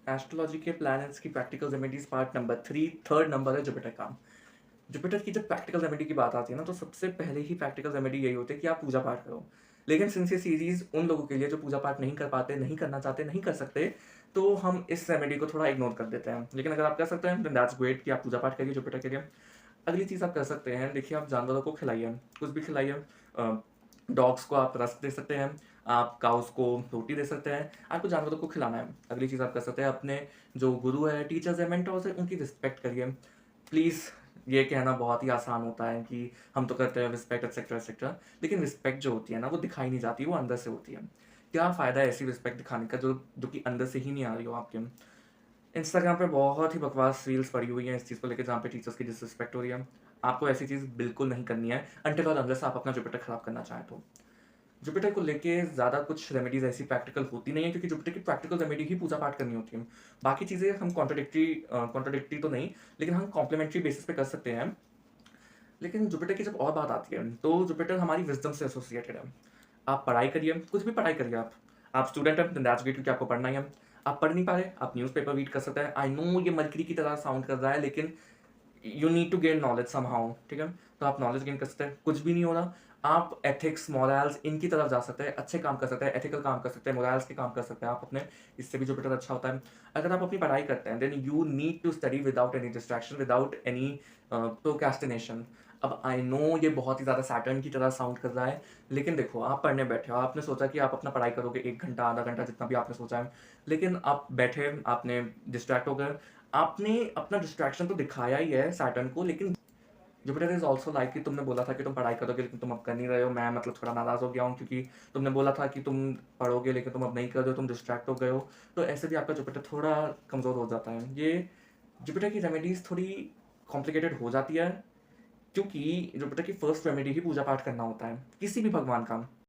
Astrology के planets की practical remedies part number 3 third number है जुपिटर का। जुपिटर की जब प्रैक्टिकल रेमेडी की बात आती है ना, तो सबसे पहले ही प्रैक्टिकल रेमेडी यही होती है कि आप पूजा पाठ करो। लेकिन सिंस ये सीरीज उन लोगों के लिए जो पूजा पाठ नहीं कर पाते, नहीं करना चाहते, नहीं कर सकते, तो हम इस रेमेडी को थोड़ा इग्नोर कर देते हैं। लेकिन अगर आप कर सकते हैं देन दैट्स ग्रेट कि आप पूजा पाठ करिए जुपिटर के लिए। अगली चीज़ आप कर सकते हैं, देखिए आप जानवरों को खिलाइए, कुछ भी खिलाइए। डॉग्स को आप रस्क दे सकते हैं, आप काउस को रोटी दे सकते हैं, आपको जानवरों को खिलाना है। अगली चीज़ आप कर सकते हैं, अपने जो गुरु है, टीचर्स है, मेंटोर्स है, उनकी रिस्पेक्ट करिए। प्लीज़, ये कहना बहुत ही आसान होता है कि हम तो करते हैं रिस्पेक्ट एक्सेट्रा एक्सेट्रा, लेकिन रिस्पेक्ट जो होती है ना, वो दिखाई नहीं जाती, वो अंदर से होती है। क्या फ़ायदा है ऐसी रिस्पेक्ट दिखाने का जो जो कि अंदर से ही नहीं आ रही हो आपके। इंस्टाग्राम पे बहुत ही बकवास रील्स पड़ी हुई हैं इस चीज़ को लेके, जहाँ पे टीचर्स की डिसरिस्पेक्ट हो रही है। आपको ऐसी चीज़ बिल्कुल नहीं करनी है अनटिल और अनलेस आप अपना जुपिटर खराब करना चाहें तो। जुपिटर को लेके ज़्यादा कुछ रेमेडीज़ ऐसी प्रैक्टिकल होती नहीं है, क्योंकि जुपिटर की प्रैक्टिकल रेमेडी ही पूजा पाठ करनी होती है। बाकी चीज़ें हम कॉन्ट्राडिक्टरी तो नहीं, लेकिन हम कॉम्प्लीमेंट्री बेसिस पे कर सकते हैं। लेकिन जुपिटर की जब और बात आती है, तो जुपिटर हमारी विज़डम से एसोसिएटेड है। आप पढ़ाई करिए, कुछ भी पढ़ाई करिए आप। आप स्टूडेंट हैं, देन दैट्स ग्रेट, क्योंकि आपको पढ़ना ही है। आप पढ़ नहीं पा रहे, आप न्यूज़पेपर रीड कर सकते हैं। आई नो ये मरकरी की तरह साउंड कर रहा है, लेकिन you need to gain knowledge somehow, ठीक है? तो आप नॉलेज गेन कर सकते हैं, कुछ भी नहीं हो रहा, आप एथिक्स, मोरल्स इनकी तरफ जा सकते हैं, अच्छे काम कर सकते हैं, एथिकल काम कर सकते हैं, मोरल्स के काम कर सकते हैं आप अपने, इससे भी जुपिटर अच्छा होता है। अगर आप अपनी पढ़ाई करते हैं, then you need to study without any distraction, without any procrastination. अब आई नो ये बहुत ही ज़्यादा सैटर्न की तरह साउंड कर रहा है, लेकिन देखो, आप पढ़ने बैठे हो, आपने सोचा कि आप अपना पढ़ाई करोगे 1 घंटा, आधा घंटा, जितना भी आपने सोचा है, लेकिन आप बैठे, आपने डिस्ट्रैक्ट हो गए, आपने अपना डिस्ट्रैक्शन तो दिखाया ही है सैटर्न को, लेकिन जुपिटर इज ऑल्सो लाइक कि तुमने बोला था कि तुम पढ़ाई करोगे, लेकिन तुम अब कर नहीं रहे हो। मैं मतलब थोड़ा नाराज हो गया हूँ, क्योंकि तुमने बोला था कि तुम पढ़ोगे, लेकिन तुम अब नहीं कर रहे हो, तुम डिस्ट्रैक्ट हो गए हो। तो ऐसे भी आपका जुपिटर थोड़ा कमज़ोर हो जाता है। ये जुपिटर की रेमेडीज थोड़ी कॉम्प्लिकेटेड हो जाती है, क्योंकि जुपिटर की फर्स्ट रेमेडी ही पूजा पाठ करना होता है किसी भी भगवान का।